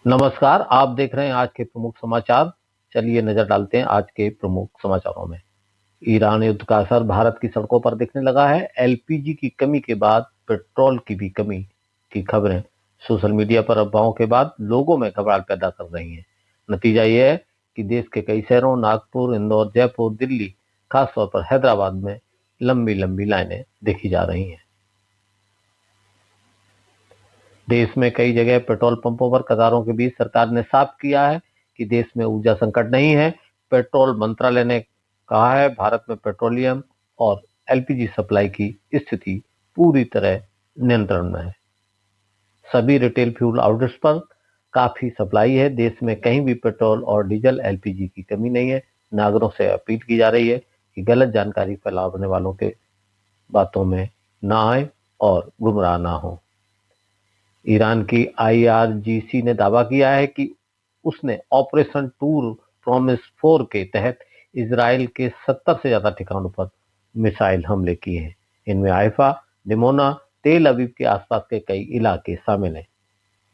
नमस्कार, आप देख रहे हैं आज के प्रमुख समाचार। चलिए नजर डालते हैं आज के प्रमुख समाचारों में। ईरान युद्ध का असर भारत की सड़कों पर दिखने लगा है। एलपीजी की कमी के बाद पेट्रोल की भी कमी की खबरें सोशल मीडिया पर अफवाहों के बाद लोगों में घबराहट पैदा कर रही हैं। नतीजा यह है कि देश के कई शहरों नागपुर, इंदौर, जयपुर, दिल्ली, खासतौर पर हैदराबाद में लंबी लंबी लाइनें देखी जा रही हैं। देश में कई जगह पेट्रोल पंपों पर कतारों के बीच सरकार ने साफ किया है कि देश में ऊर्जा संकट नहीं है। पेट्रोल मंत्रालय ने कहा है भारत में पेट्रोलियम और एलपीजी सप्लाई की स्थिति पूरी तरह नियंत्रण में है। सभी रिटेल फ्यूल आउटलेट्स पर काफी सप्लाई है। देश में कहीं भी पेट्रोल और डीजल एलपीजी की कमी नहीं है। नागरिकों से अपील की जा रही है कि गलत जानकारी फैलाने वालों के बातों में ना आए और गुमराह ना हो। ईरान की आईआरजीसी ने दावा किया है कि उसने ऑपरेशन टूर प्रॉमिस 4 के तहत इजराइल के 70 से ज्यादा ठिकानों पर मिसाइल हमले किए हैं। इनमें हाइफा, डिमोना, तेल अवीव के आसपास के कई इलाके शामिल हैं।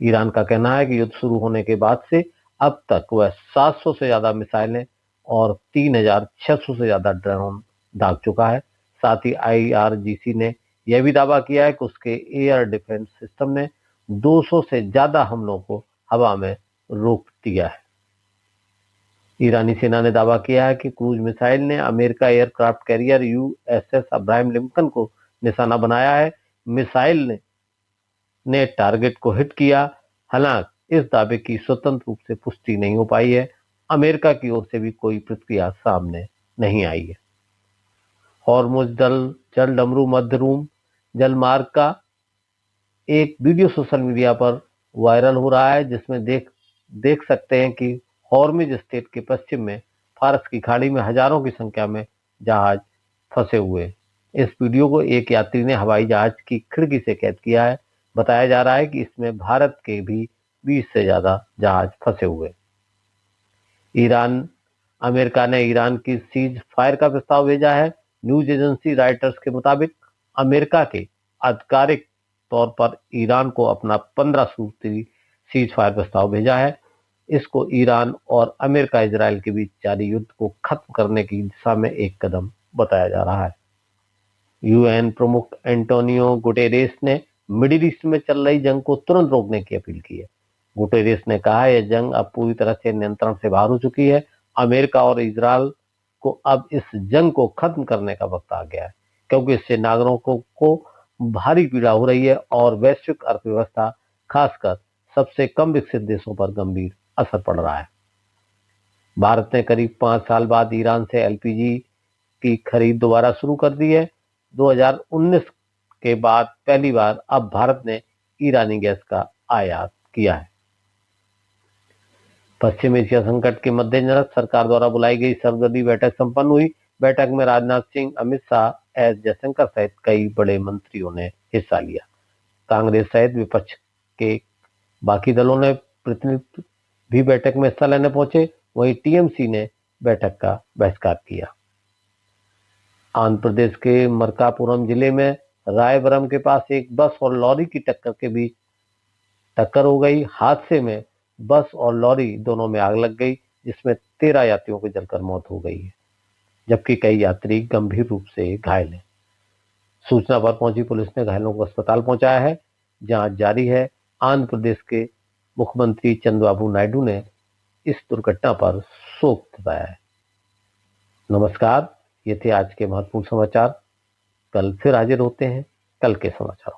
ईरान का कहना है कि युद्ध शुरू होने के बाद से अब तक वह 700 से ज्यादा मिसाइलें और 3600 से ज्यादा ड्रोन दाग चुका है। साथ ही आईआरजीसी ने यह भी दावा किया है कि उसके एयर डिफेंस सिस्टम ने 200 से ज्यादा हमलों को हवा में रोक दिया है। ईरानी सेना ने दावा किया है कि क्रूज मिसाइल ने America aircraft carrier USS Abraham Lincoln को निशाना बनाया है। मिसाइल ने टारगेट को हिट किया। हालांकि इस दावे की स्वतंत्र रूप से पुष्टि नहीं हो पाई है। अमेरिका की ओर से भी कोई प्रतिक्रिया सामने नहीं आई है। हॉर्मुज जलडमरू मध्य रोम जलमार्ग का एक वीडियो सोशल मीडिया पर वायरल हो रहा है, जिसमें देख सकते हैं कि हॉर्मुज स्ट्रेट के पश्चिम में फारस की खाड़ी में हजारों की संख्या में जहाज फंसे हुए हैं। इस वीडियो को एक यात्री ने हवाई जहाज की खिड़की से कैद किया है। बताया जा रहा है कि इसमें भारत के भी 20 से ज्यादा जहाज फंसे हुए। ईरान अमेरिका ने ईरान की सीज फायर का प्रस्ताव भेजा है। न्यूज एजेंसी राइटर्स के मुताबिक अमेरिका के आधिकारिक तौर पर ईरान को अपना 15 सूत्री सीज फायर प्रस्ताव भेजा है। इसको ईरान और अमेरिका इजराइल के बीच जारी युद्ध को खत्म करने की दिशा में एक कदम बताया जा रहा है। यूएन प्रमुख एंटोनियो गुटेरेस ने मिडिल ईस्ट में चल रही जंग को तुरंत रोकने की अपील की है। गुटेरेस ने कहा यह जंग अब पूरी तरह से नियंत्रण से बाहर हो चुकी है। अमेरिका और इजराइल को अब इस जंग को खत्म करने का वक्त आ गया है, क्योंकि इससे नागरिकों को भारी पीड़ा हो रही है और वैश्विक अर्थव्यवस्था, खासकर सबसे कम विकसित देशों पर गंभीर असर पड़ रहा है। भारत ने करीब 5 साल बाद ईरान से एलपीजी की खरीद दोबारा शुरू कर दी है। 2019 के बाद पहली बार अब भारत ने ईरानी गैस का आयात किया है। पश्चिम एशिया संकट के मद्देनजर सरकार द्वारा बुलाई गई सर्वदलीय बैठक संपन्न हुई। बैठक में राजनाथ सिंह, अमित शाह, एस जयशंकर सहित कई बड़े मंत्रियों ने हिस्सा लिया। कांग्रेस सहित विपक्ष के बाकी दलों ने प्रतिनिधि भी बैठक में हिस्सा लेने पहुंचे। वहीं टीएमसी ने बैठक का बहिष्कार किया। आंध्र प्रदेश के मरकापुरम जिले में रायबरम के पास एक बस और लॉरी की टक्कर हो गई। हादसे में बस और लॉरी दोनों में आग लग गई, जिसमें 13 यात्रियों की जलकर मौत हो गई है, जबकि कई यात्री गंभीर रूप से घायल हैं। सूचना पर पहुंची पुलिस ने घायलों को अस्पताल पहुंचाया है। जांच जारी है। आंध्र प्रदेश के मुख्यमंत्री चंद्रबाबू नायडू ने इस दुर्घटना पर शोक जताया है। नमस्कार, ये थे आज के महत्वपूर्ण समाचार। कल फिर हाजिर होते हैं कल के समाचारों।